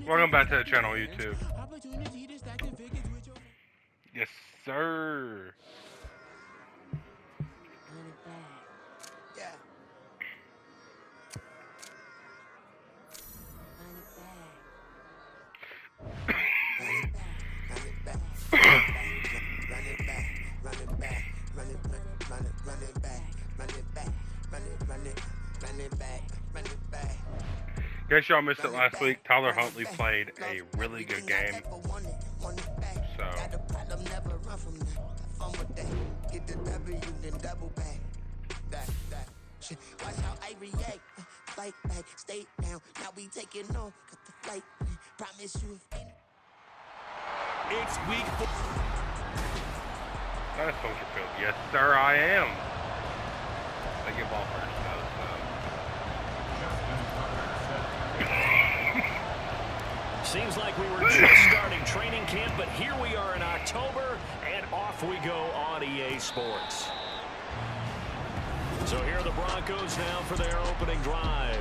Welcome back to the channel, YouTube. Yes, sir. In case y'all missed it last week, Tyler Huntley played a really good game. So, watch how I react. Fight back, stay down. Now we taking off. Cut the flight. Promise you. It's week 4. that's Soldier Field. Yes, sir, I am. They get ball first, though. Seems like we were just starting training camp, but here we are in October, and off we go on EA Sports. So here are the Broncos now for their opening drive.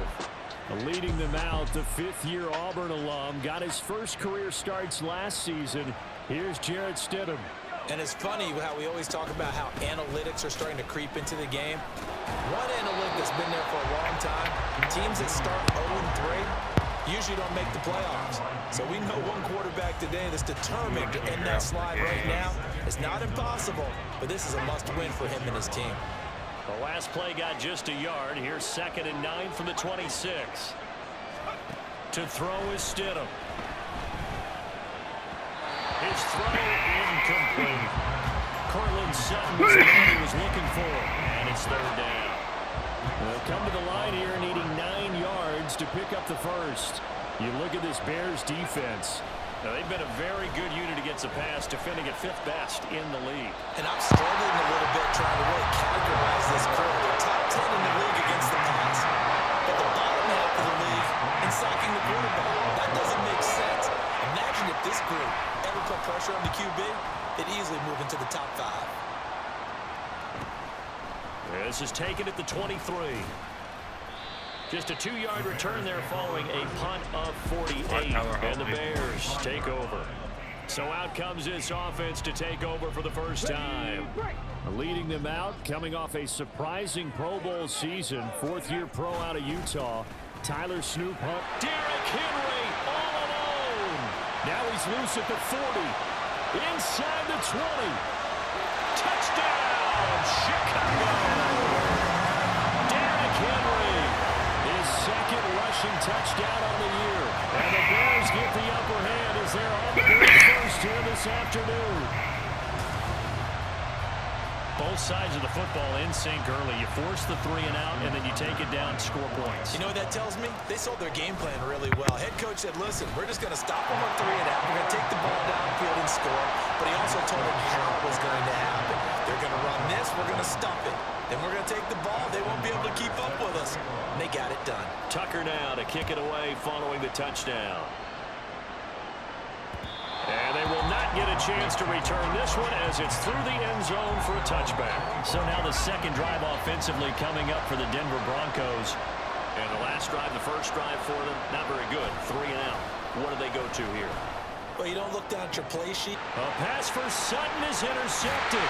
Leading them out, the fifth-year Auburn alum got his first career starts last season. Here's Jarrett Stidham. And it's funny how we always talk about how analytics are starting to creep into the game. One analytic that's been there for a long time, teams that start 0-3 usually don't make the playoffs. So we know one quarterback today that's determined to end that slide right now. It's not impossible, but this is a must-win for him and his team. The last play got just a yard. Here's 2nd and 9 from the 26. To throw is Stidham. His throw incomplete. Cortland Sutton was the man he was looking for, and it's 3rd down. They'll come to the line here needing 9 yards to pick up the first. You look at this Bears defense. Now, they've been a very good unit against the pass, defending at 5th best in the league. And I'm struggling a little bit trying to really categorize this crew. They're top 10 in the league against the pass, but the bottom half of the league in sacking the quarterback. That doesn't make sense. Imagine if this group ever put pressure on the QB, they'd easily move into the top 5. This is taken at the 23. Just a 2-yard return there following a punt of 48. And the Bears take over. So out comes this offense to take over for the first time. Leading them out, coming off a surprising Pro Bowl season. 4th-year pro out of Utah. Tyler Snoop Hunt. Derrick Henry all alone. Now he's loose at the 40. Inside the 20. Touchdown, Chicago. Derrick Henry. His 2nd rushing touchdown on the year. And the Bears get the upper hand as they're on the board first here this afternoon. Both sides of the football in sync early. You force the 3 and out, and then you take it down, score points. You know what that tells me? They sold their game plan really well. Head coach said, listen, we're just going to stop them on 3 and out. We're going to take the ball downfield and score. But he also told them how it was going to happen. They're going to run this. We're going to stop it. Then we're going to take the ball. They won't be able to keep up with us. And they got it done. Tucker now to kick it away following the touchdown. And they will not get a chance to return this one as it's through the end zone for a touchback. So now the 2nd drive offensively coming up for the Denver Broncos. And the last drive, the first drive for them, not very good. 3 and out. What do they go to here? Well, you don't look down at your play sheet. A pass for Sutton is intercepted.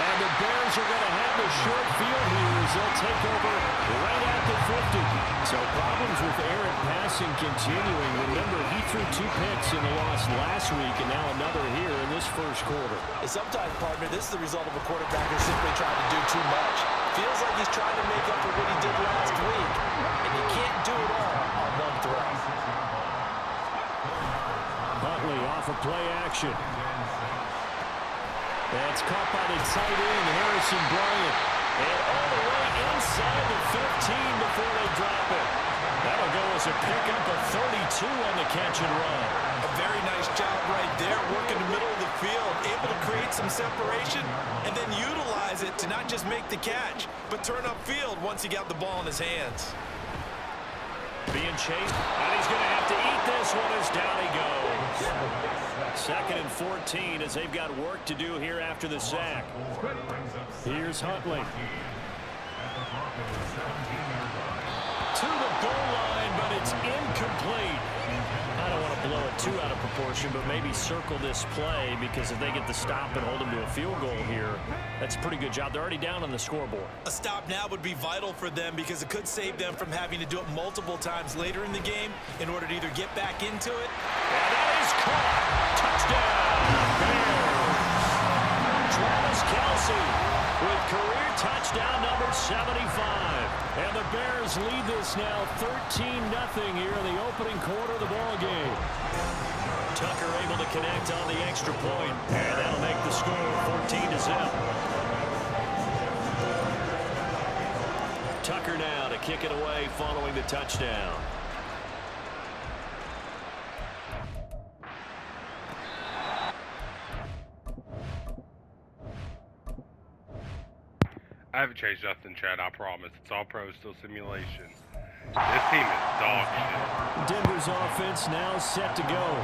And the Bears are going to have the short field here as they'll take over right at the 50. So problems with Aaron passing continuing. Remember, he threw 2 picks in the loss last week, and now another here in this first quarter. And sometimes, partner, this is the result of a quarterback who's simply trying to do too much. Feels like he's trying to make up for what he did last week. And you can't do it all on one throw. Huntley off of play action. That's caught by the tight end, Harrison Bryant. And all the way inside the 15 before they drop it. That'll go as a pickup of 32 on the catch and run. A very nice job right there, working the middle of the field, able to create some separation, and then utilize it to not just make the catch, but turn upfield once he got the ball in his hands. Being chased, and he's going to have to eat this one as down he goes. 2nd and 14 as they've got work to do here after the sack. Here's Huntley. To the goal line, but it's incomplete. too out of proportion, but maybe circle this play, because if they get the stop and hold them to a field goal here, that's a pretty good job. They're already down on the scoreboard. A stop now would be vital for them because it could save them from having to do it multiple times later in the game in order to either get back into it. And that is caught. Touchdown, Bears. Travis Kelce with career touchdown number 75. And the Bears lead this now 13-0 here in the opening quarter of the ball game. Tucker able to connect on the extra point, and that'll make the score 14-0. Tucker now to kick it away following the touchdown. I haven't changed nothing, Chad, I promise. It's all pro, still simulation. This team is dog shit. Denver's offense now set to go.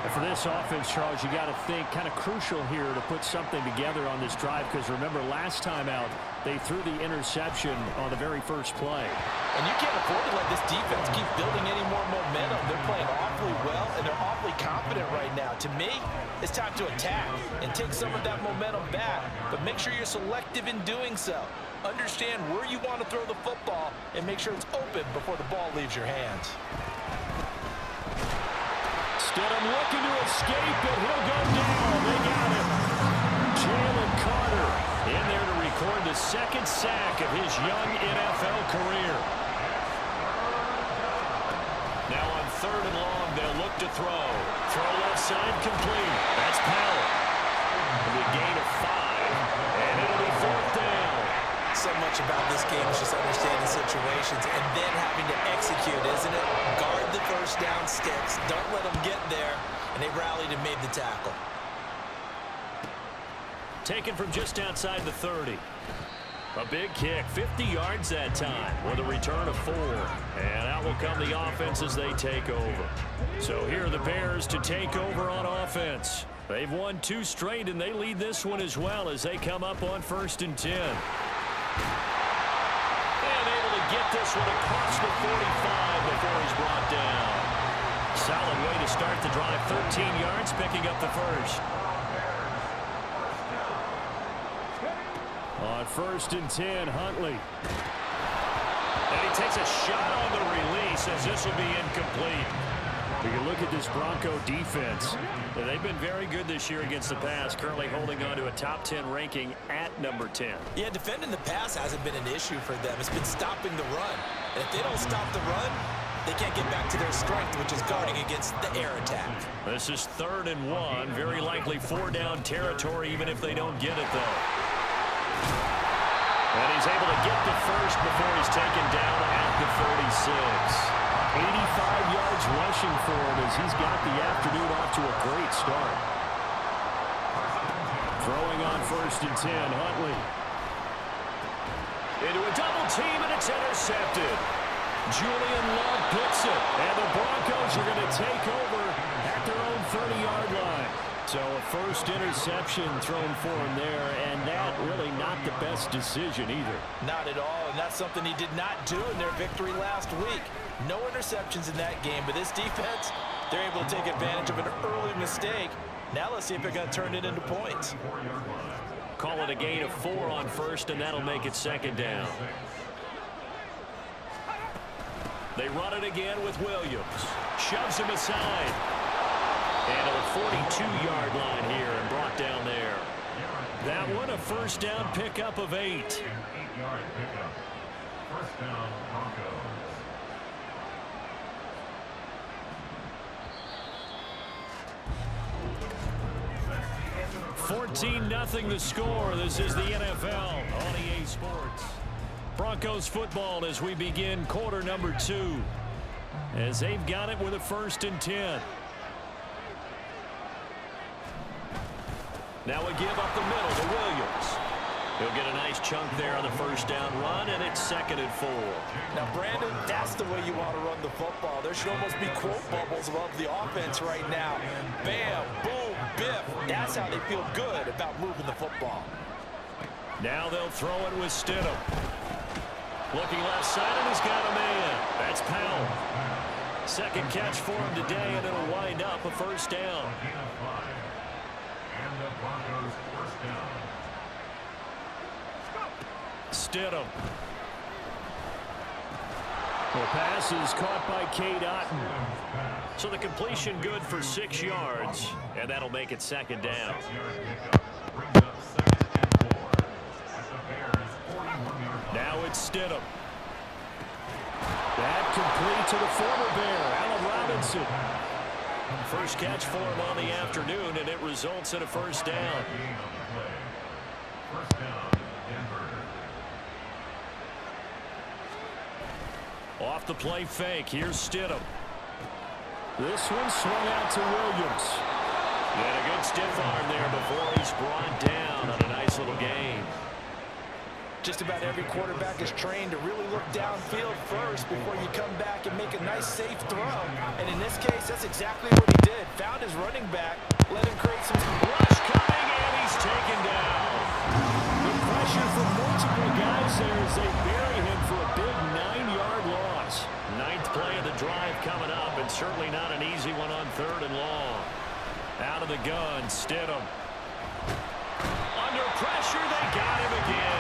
And for this offense, Charles, you got to think kind of crucial here to put something together on this drive, because remember, last time out, they threw the interception on the very first play. And you can't afford to let this defense keep building any more momentum. They're playing awfully well, and they're awfully confident right now. To me, it's time to attack and take some of that momentum back, but make sure you're selective in doing so. Understand where you want to throw the football and make sure it's open before the ball leaves your hands. Stidham looking to escape, and he'll go down. They got him. Jalen Carter in there to record the second sack of his young NFL career. Now on 3rd and long, they'll look to throw. Throw left side complete. That's Powell. And a gain of 5, and it'll be 4th down. So much about this game is just understanding situations and then having to execute, isn't it? Guard the first down sticks. Don't let them get there. And they rallied and made the tackle. Taken from just outside the 30. A big kick, 50 yards that time with a return of 4. And out will come the offense as they take over. So here are the Bears to take over on offense. They've won 2 straight, and they lead this one as well as they come up on 1st and 10. And able to get this one across the 45 before he's brought down. Solid way to start the drive, 13 yards, picking up the first. On 1st and 10, Huntley. And he takes a shot on the release as this will be incomplete. We can look at this Bronco defense. They've been very good this year against the pass, currently holding on to a top 10 ranking at number 10. Yeah, defending the pass hasn't been an issue for them. It's been stopping the run. And if they don't stop the run, they can't get back to their strength, which is guarding against the air attack. This is 3rd and 1. Very likely 4-down territory, even if they don't get it, though. And he's able to get the first before he's taken down at the 36. 85 yards rushing for him as he's got the afternoon off to a great start. Throwing on 1st and 10, Huntley. Into a double team, and it's intercepted. Julian Love picks it, and the Broncos are going to take over at their own 30-yard line. So a first interception thrown for him there, and that really not the best decision either. Not at all, and that's something he did not do in their victory last week. No interceptions in that game, but this defense, they're able to take advantage of an early mistake. Now let's see if they're going to turn it into points. Call it a gain of 4 on 1st, and that'll make it 2nd down. They run it again with Williams. Shoves him aside. And to the 42-yard line here and brought down there. That one a 1st down pickup of 8. 8-yard pickup. 1st down, Broncos. 14-0 the score. This is the NFL on EA Sports. Broncos football as we begin quarter number 2. As they've got it with a 1st and 10. Now a give up the middle to Williams. He'll get a nice chunk there on the 1st down run, and it's 2nd and 4. Now, Brandon, that's the way you want to run the football. There should almost be quote bubbles above the offense right now. Bam, boom, biff. That's how they feel good about moving the football. Now they'll throw it with Stidham. Looking left side, and he's got a man. That's Powell. Second catch for him today, and it'll wind up a first down. Gain of 5. And the Broncos first down. Stidham. The pass is caught by Cade Otton. So the completion good for 6 yards, and that'll make it second down. 6-yard pickup brings up 2nd and 4 at the Bears' 41-yard line. Now it's Stidham. That complete to the former Bear, Allen Robinson. First catch for him on the afternoon, and it results in a first down. Gain on the play. First down, Denver. Off the play fake, here's Stidham. This one swung out to Williams. And a good stiff arm there before he's brought down on a nice little game. Just about every quarterback is trained to really look downfield first before you come back and make a nice, safe throw. And in this case, that's exactly what he did. Found his running back, let him create some Rush coming, and he's taken down. The pressure from multiple guys there as they bury him for a big 9-yard loss. 9th play of the drive coming up, and certainly not an easy one on 3rd and long. Out of the gun, Stidham. Under pressure, they got him again.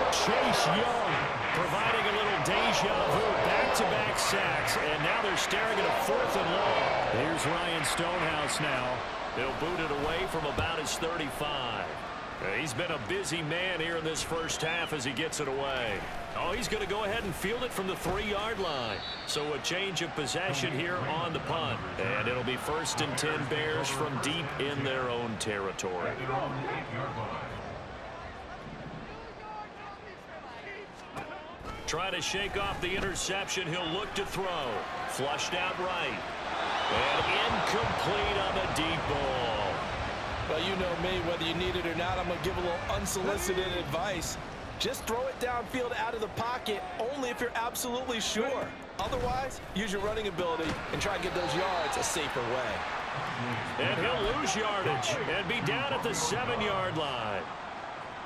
Chase Young providing a little deja vu, back-to-back sacks, and now they're staring at a 4th and long. Here's Ryan Stonehouse now. He'll boot it away from about his 35. He's been a busy man here in this first half as he gets it away. Oh, he's going to go ahead and field it from the 3-yard line. So a change of possession here on the punt. And it'll be 1st and 10 Bears from deep in their own territory. Their own 8-yard line. Try to shake off the interception. He'll look to throw. Flushed out right. And incomplete on the deep ball. Well, you know me, whether you need it or not, I'm going to give a little unsolicited advice. Just throw it downfield out of the pocket only if you're absolutely sure. Otherwise, use your running ability and try to get those yards a safer way. And he'll lose yardage and be down at the 7-yard line.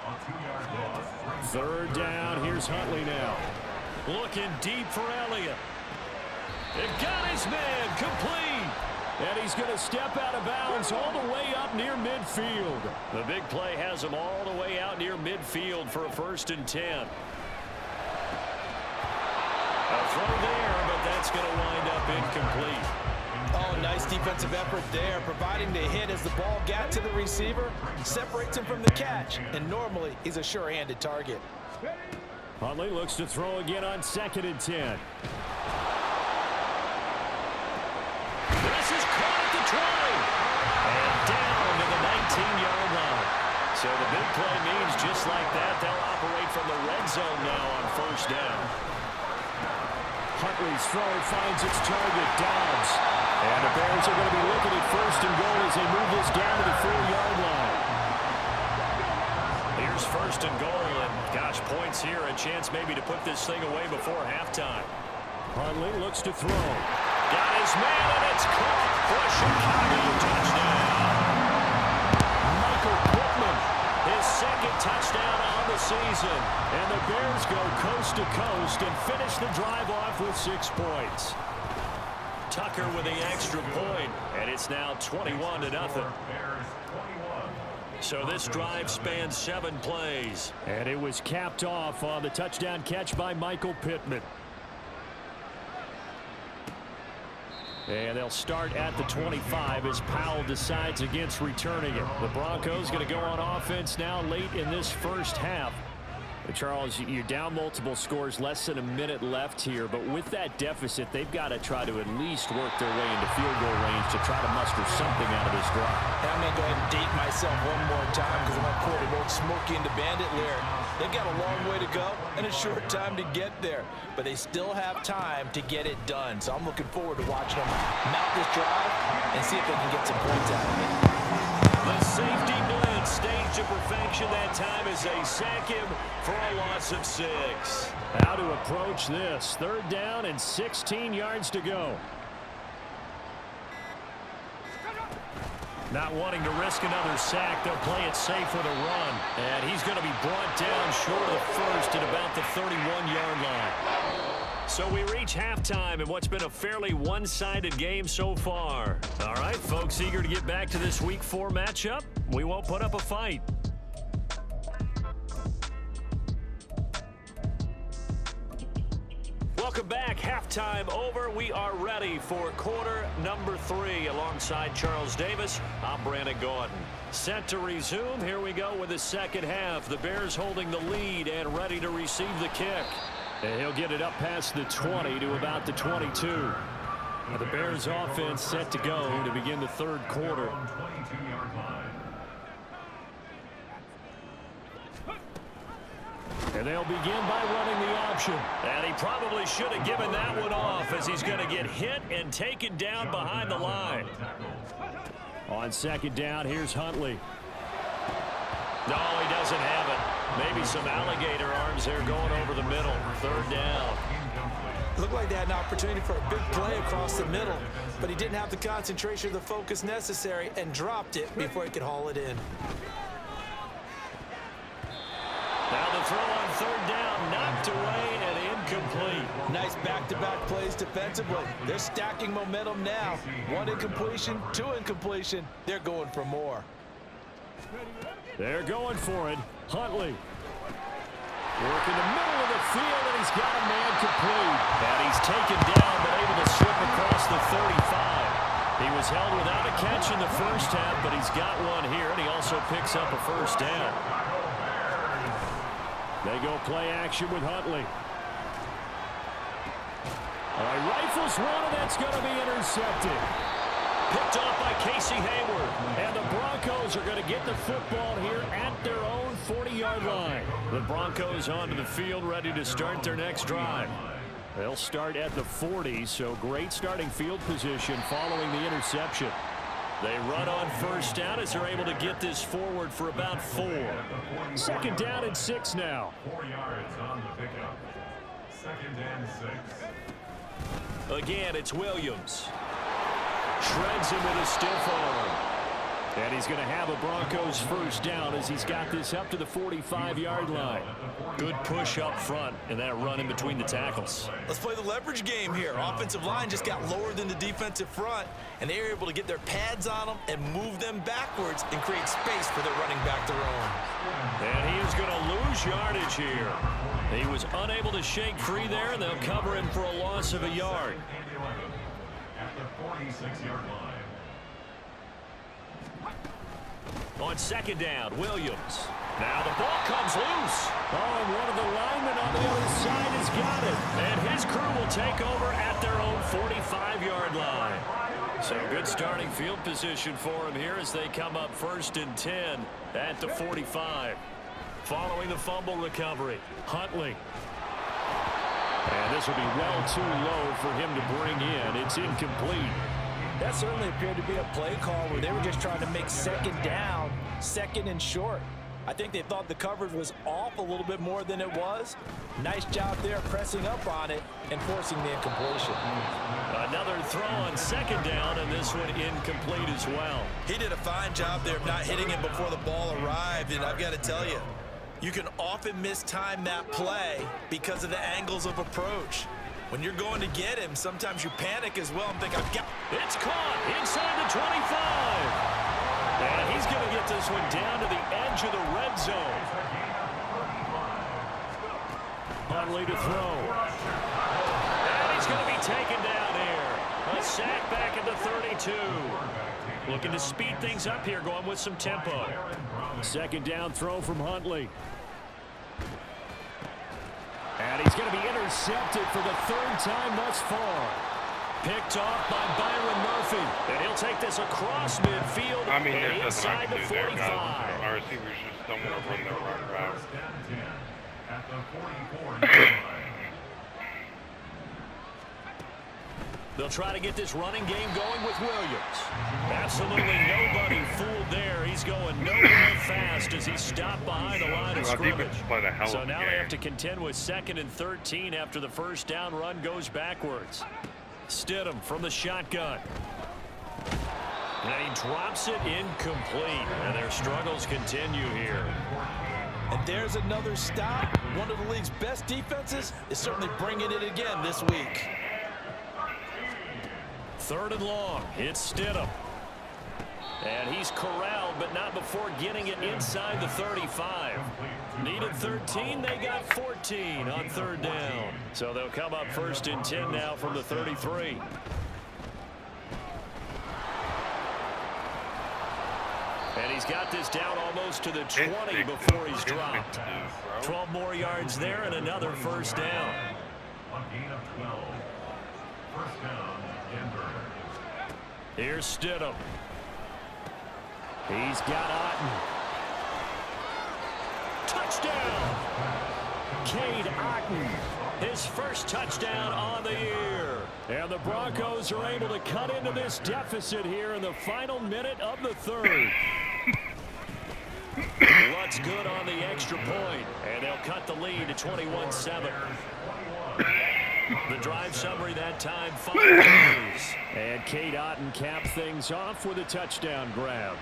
A 2-yard loss. 3rd down. Here's Huntley now. Looking deep for Elliott. It got his man complete. And he's going to step out of bounds all the way up near midfield. The big play has him all the way out near midfield for a 1st and 10. A throw there, but that's going to wind up incomplete. Oh, nice defensive effort there, providing the hit as the ball got to the receiver, separates him from the catch, and normally he's a sure-handed target. Huntley looks to throw again on 2nd and 10. This is caught at the 20. And down to the 19-yard line. So the big play means just like that, they'll operate from the red zone now on 1st down. Huntley's throw finds its target, Dobbs. And the Bears are going to be looking at 1st and goal as they move this down to the 4-yard line. Here's 1st and goal, and gosh, points here, a chance maybe to put this thing away before halftime. Huntley looks to throw. Got his man, and it's caught for a Chicago touchdown. Michael Pittman, his 2nd touchdown on the season. And the Bears go coast to coast and finish the drive off with 6 points. Tucker with the extra point, and it's now 21-0. Bears 21. So this drive spans 7 plays. And it was capped off on the touchdown catch by Michael Pittman. And they'll start at the 25 as Powell decides against returning it. The Broncos going to go on offense now late in this first half. Charles, you're down multiple scores, less than a minute left here, but with that deficit, they've got to try to at least work their way into field goal range to try to muster something out of this drive. And I'm going to go ahead and date myself one more time because I'm going to quote an old Smokey and the Bandit lyric. They've got a long way to go and a short time to get there, but they still have time to get it done. So I'm looking forward to watching them mount this drive and see if they can get some points out of it. The safety blitz staged to perfection that time as they sack him for a loss of 6. How to approach this. 3rd down and 16 yards to go. Not wanting to risk another sack, they'll play it safe with a run. And he's going to be brought down short of the 1st at about the 31-yard line. So we reach halftime in what's been a fairly one-sided game so far. All right, folks, eager to get back to this Week 4 matchup? We won't put up a fight. Welcome back. Halftime over. We are ready for quarter number 3 alongside Charles Davis. I'm Brandon Gaudin. Set to resume. Here we go with the second half. The Bears holding the lead and ready to receive the kick. And he'll get it up past the 20 to about the 22. Now the Bears offense set to go to begin the third quarter. And they'll begin by running the option. And he probably should have given that one off as he's going to get hit and taken down behind the line. On second down, here's Huntley. No, he doesn't have it. Maybe some alligator arms there going over the middle. Third down. Looked like they had an opportunity for a big play across the middle, but he didn't have the concentration or the focus necessary and dropped it before he could haul it in. Now the throw on third down, knocked away and incomplete. Nice back-to-back plays defensively. They're stacking momentum now. 1 incompletion, 2 incompletion. They're going for more. They're going for it. Huntley. Work in the middle of the field, and he's got a man complete. And he's taken down, but able to slip across the 35. He was held without a catch in the first half, but he's got one here, and he also picks up a first down. They go play action with Huntley. All right, rifles one, and that's going to be intercepted. Picked off by Casey Hayward. And the Broncos are going to get the football here at their own 40-yard line. The Broncos onto the field ready to start their next drive. They'll start at the 40, so great starting field position following the interception. They run on first down as they're able to get this forward for about 4. Second down and 6 now. 4 yards on the pickup. Second and 6. Again, it's Williams. Shreds him with a stiff arm. And he's going to have a Broncos first down as he's got this up to the 45-yard line. Good push up front and that run in between the tackles. Let's play the leverage game here. Offensive line just got lower than the defensive front, and they were able to get their pads on them and move them backwards and create space for their running back to roam. And he is going to lose yardage here. He was unable to shake free there, and they'll cover him for a loss of a yard. At the 46-yard line. On second down, Williams. Now the ball comes loose. Oh, and one of the linemen on the other side has got it. And his crew will take over at their own 45-yard line. So good starting field position for him here as they come up first and 10 at the 45. Following the fumble recovery, Huntley. And this will be well too low for him to bring in. It's incomplete. That certainly appeared to be a play call where they were just trying to make second down, second and short. I think they thought the coverage was off a little bit more than it was. Nice job there pressing up on it and forcing the incompletion. Another throw on second down, and this one incomplete as well. He did a fine job there of not hitting it before the ball arrived, and I've got to tell you, you can often mistime that play because of the angles of approach. When you're going to get him, sometimes you panic as well and think, I've got... It's caught inside the 25. And he's going to get this one down to the edge of the red zone. Huntley to throw. And he's going to be taken down here. A sack back at the 32. Looking to speed things up here, going with some tempo. Second down throw from Huntley. And he's going to be intercepted for the third time thus far. Picked off by Byron Murphy. And he'll take this across midfield I mean, and there's nothing I inside can the do there, 45. guys. Our receivers just don't want to run their run route. At the 44-yard line. They'll try to get this running game going with Williams. Absolutely nobody fooled there. He's going nowhere fast as he's stopped behind the line of scrimmage. So now they have to contend with 2nd and 13 after the first down run goes backwards. Stidham from the shotgun. And he drops it incomplete. And their struggles continue here. And there's another stop. One of the league's best defenses is certainly bringing it again this week. 3rd and long. It's Stidham. And he's corralled, but not before getting it inside the 35. Needed 13, they got 14 on 3rd down. So they'll come up 1st and 10 now from the 33. And he's got this down almost to the 20 before he's dropped. 12 more yards there and another 1st down. On gain of 12. 1st down, Denver. Here's Stidham. He's got Otten. Touchdown! Cade Otten, his first touchdown on the year. And the Broncos are able to cut into this deficit here in the final minute of the 3rd. What's good on the extra point, and they'll cut the lead to 21-7. The drive summary that time, 5 plays. And Cade Otten capped things off with a touchdown grab.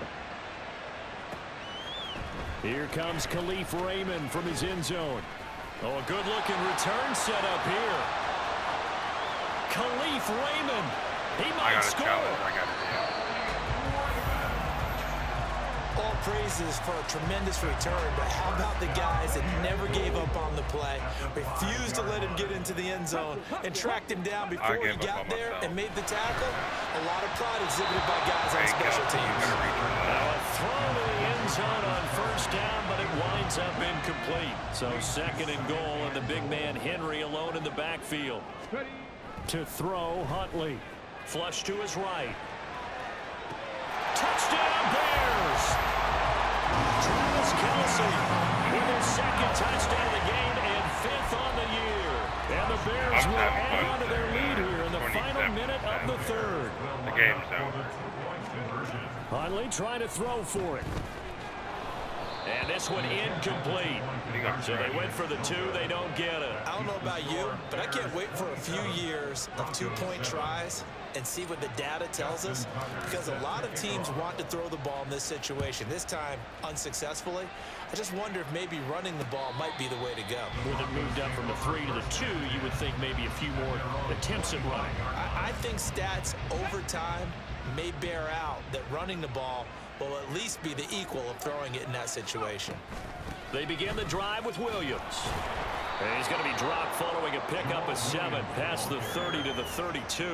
Here comes Khalif Raymond from his end zone. Oh, a good-looking return set up here. Khalif Raymond. He might score. All praises for a tremendous return, but how about the guys that never gave up on the play, refused to let him get into the end zone, and tracked him down before he got there and made the tackle? A lot of pride exhibited by guys on special teams. Now a throw to the end zone on 1st down, but it winds up incomplete. So 2nd and goal, and the big man Henry alone in the backfield. To throw, Huntley. Flush to his right. Touchdown, Bears! Travis Kelce with his 2nd touchdown of the game and 5th on the year. And the Bears will add on to their lead here in the final minute of the 3rd. The game's over. Huntley trying to throw for it. And this one incomplete. So they went for the 2. They don't get it. I don't know about you, but I can't wait for a few years of 2-point tries and see what the data tells us, because a lot of teams want to throw the ball in this situation. This time, unsuccessfully. I just wonder if maybe running the ball might be the way to go. With it moved up from the 3 to the 2, you would think maybe a few more attempts at running. I think stats over time may bear out that running the ball will at least be the equal of throwing it in that situation. They begin the drive with Williams. And he's going to be dropped following a pickup of 7 past the 30 to the 32.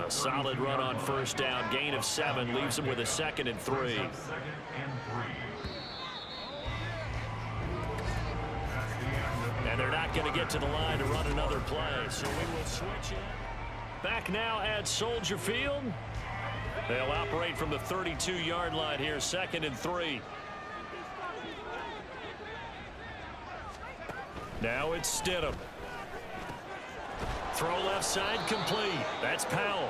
A solid run on 1st down. Gain of 7 leaves him with a 2nd and 3. And they're not going to get to the line to run another play. So we will switch it. Back now at Soldier Field. They'll operate from the 32-yard line here, 2nd and 3. Now it's Stidham. Throw left side complete. That's Powell.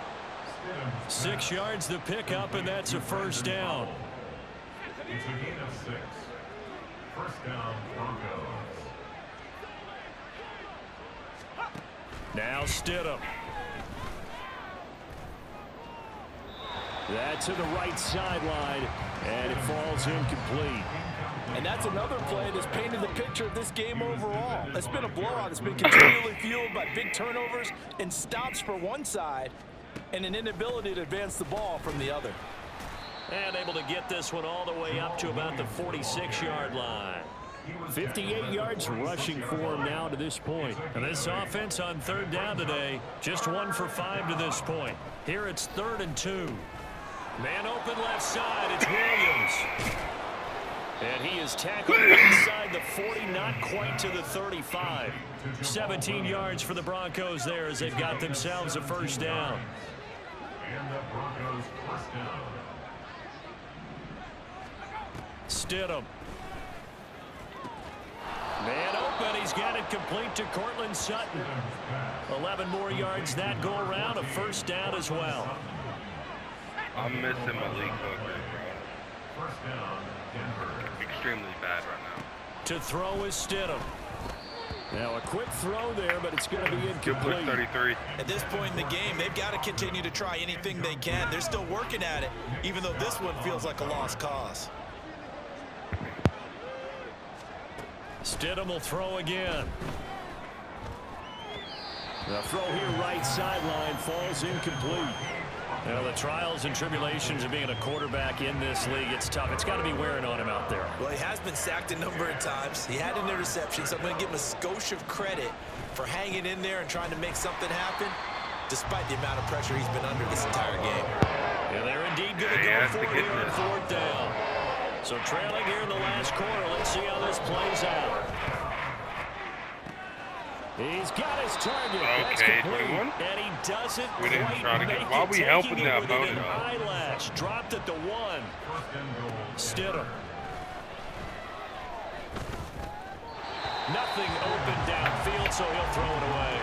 6 yards the pickup, and that's a 1st down. It's a gain of 6. 1st down, Broncos. Now Stidham. That's to the right sideline, and it falls incomplete. And that's another play that's painted the picture of this game overall. It's been a blowout. It's been continually fueled by big turnovers and stops for one side and an inability to advance the ball from the other. And able to get this one all the way up to about the 46-yard line. 58 yards rushing for him now to this point. And this offense on 3rd down today, just 1 for 5 to this point. Here it's 3rd and 2. Man open left side, it's Williams. And he is tackled inside the 40, not quite to the 35. 17 yards for the Broncos there as they've got themselves a 1st down. And the Broncos 1st down. Stidham. Man open, he's got it complete to Cortland Sutton. 11 more yards that go around, a 1st down as well. I'm missing Malik Hooker, bro. 1st down, Denver. Extremely bad right now. To throw is Stidham. Now a quick throw there, but it's going to be incomplete. 33. At this point in the game, they've got to continue to try anything they can. They're still working at it, even though this one feels like a lost cause. Stidham will throw again. The throw here right sideline falls incomplete. Now, the trials and tribulations of being a quarterback in this league, it's tough. It's got to be wearing on him out there. Well, he has been sacked a number of times. He had an interception, so I'm going to give him a skosh of credit for hanging in there and trying to make something happen, despite the amount of pressure he's been under this entire game. Yeah, they're indeed going to go for it here on fourth down. So trailing here in the last quarter. Let's see how this plays out. He's got his target. Okay, 21. And he doesn't We didn't quite try to make get. Why it, we helping taking that it with an moto? eyelash. Dropped at the 1. Stidham. Nothing open downfield, so he'll throw it away.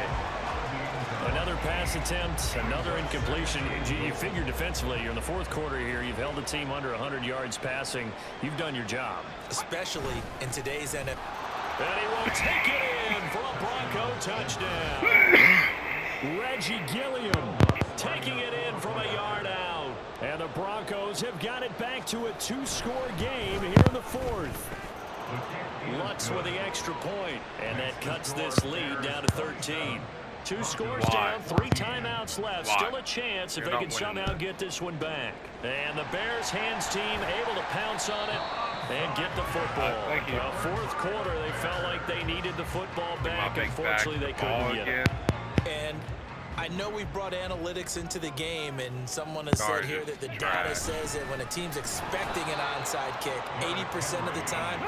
Another pass attempt, another incompletion. You figure defensively, you're in the fourth quarter here. You've held the team under 100 yards passing. You've done your job. Especially in today's NFL. And he will take it in for a Bronco touchdown. Reggie Gilliam taking it in from a yard out. And the Broncos have got it back to a 2-score game here in the fourth. Lutz with the extra point, and that cuts this lead down to 13. 2 scores down, 3 timeouts left. Still a chance if they can somehow get this one back. And the Bears hands team able to pounce on it and get the football. Fourth quarter, they felt like they needed the football back. Unfortunately, they couldn't get it. And I know we brought analytics into the game, and someone has said here that the data says that when a team's expecting an onside kick, 80% of the time,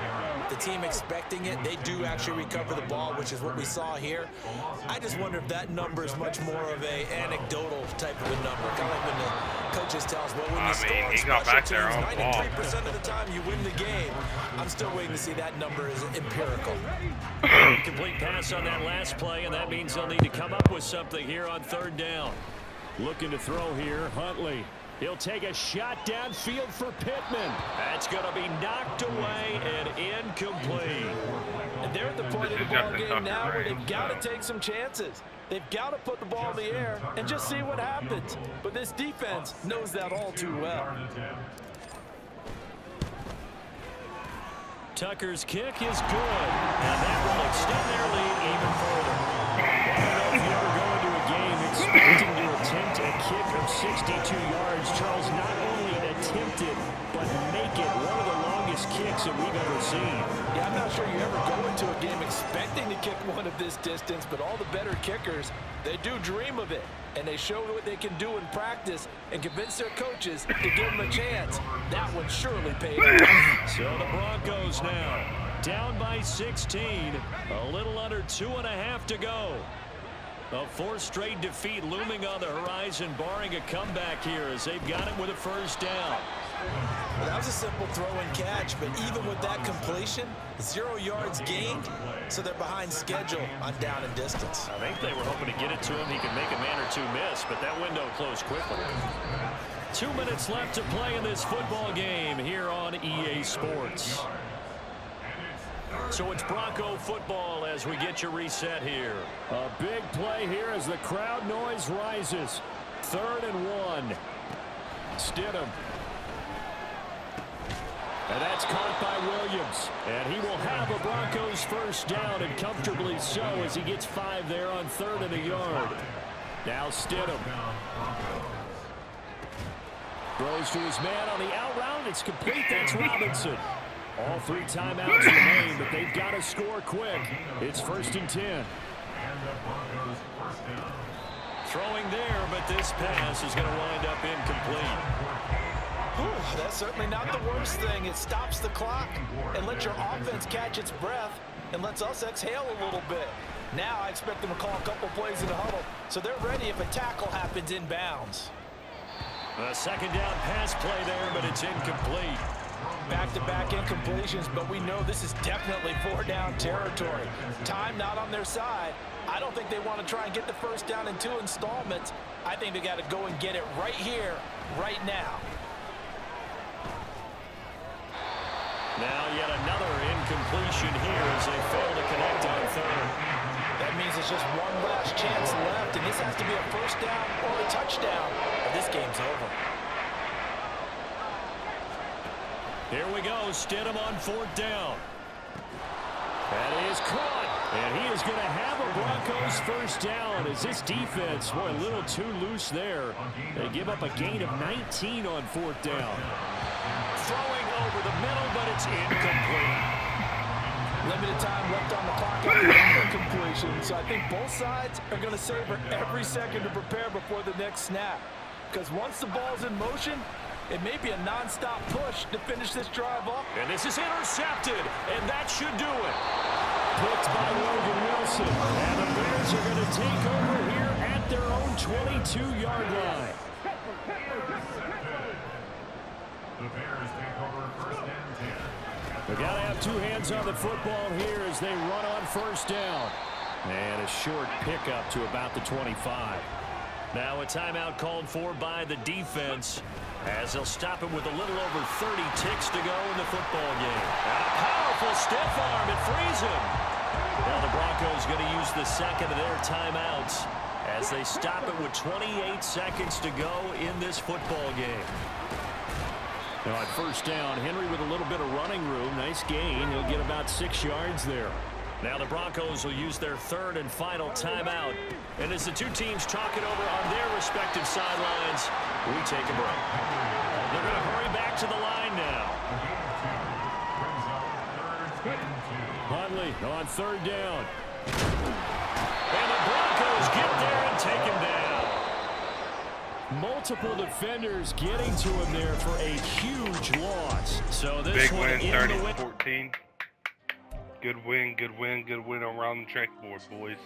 the team expecting it, they do actually recover the ball, which is what we saw here. I just wonder if that number is much more of a anecdotal type of a number. Kind of like when the coaches tell us, well, when you score on special teams, 93% of the time you win the game. I'm still waiting to see that number is empirical. Complete pass on that last play, and that means they'll need to come up with something here on third down. Looking to throw here, Huntley. He'll take a shot downfield for Pittman. That's going to be knocked away and incomplete. And they're at the point of the ball game now where they've got to take some chances. They've got to put the ball in the air and just see what happens. But this defense knows that all too well. Tucker's kick is good, and that will extend their lead even further. I don't know if you ever go into a game expecting to attempt a kick of 62 yards. Charles, not only attempt it, but make it one of the longest kicks that we've ever seen. Yeah, I'm not sure you ever go into a game expecting to kick one of this distance, but all the better kickers, they do dream of it. And they show what they can do in practice and convince their coaches to give them a chance. That one surely paid off. So the Broncos now down by 16. A little under 2.5 to go. A 4th straight defeat looming on the horizon, barring a comeback here as they've got it with a first down. Well, that was a simple throw and catch, but even with that completion, 0 yards gained, so they're behind schedule on down and distance. I think they were hoping to get it to him. He could make a man or two miss, but that window closed quickly. 2 minutes left to play in this football game here on EA Sports. So it's Bronco football as we get your reset here. A big play here as the crowd noise rises. 3rd and 1. Stidham. And that's caught by Williams. And he will have a Broncos first down, and comfortably so as he gets 5 there on 3rd and a yard. Now Stidham. Throws to his man on the out route. It's complete. That's Robinson. All 3 timeouts remain, but they've got to score quick. It's 1st and 10. Throwing there, but this pass is going to wind up incomplete. Whew, that's certainly not the worst thing. It stops the clock and lets your offense catch its breath and lets us exhale a little bit. Now I expect them to call a couple plays in the huddle, so they're ready if a tackle happens inbounds. A 2nd down pass play there, but it's incomplete. Back-to-back incompletions, but we know this is definitely 4-down territory. Time not on their side. I don't think they want to try and get the first down in 2 installments. I think they got to go and get it right here, right now. Now yet another incompletion here as they fail to connect on 3rd. That means it's just one last chance left, and this has to be a first down or a touchdown, or this game's over. Here we go, Stidham on 4th down. That is caught. And he is going to have a Broncos first down as this defense, boy, a little too loose there. They give up a gain of 19 on 4th down. Throwing over the middle, but it's incomplete. Limited time left on the clock after the incompletion, so I think both sides are going to savor every second to prepare before the next snap. Because once the ball's in motion, it may be a non-stop push to finish this drive off. And this is intercepted, and that should do it. Picked by Logan Wilson. And the Bears are going to take over here at their own 22-yard line. The Bears take over first and 10. They've got to have two hands on the football here as they run on first down. And a short pickup to about the 25. Now a timeout called for by the defense as they'll stop it with a little over 30 ticks to go in the football game. And a powerful stiff arm. It frees him. Now the Broncos going to use the second of their timeouts as they stop it with 28 seconds to go in this football game. Now on first down, Henry with a little bit of running room. Nice gain. He'll get about 6 yards there. Now the Broncos will use their third and final timeout. And as the two teams talk it over on their respective sidelines, we take a break. They're going to hurry back to the line now. Huntley on third down. And the Broncos get there and take him down. Multiple defenders getting to him there for a huge loss. So this Big one win, in the 30-14. Good win, good win, good win around the track board, boys.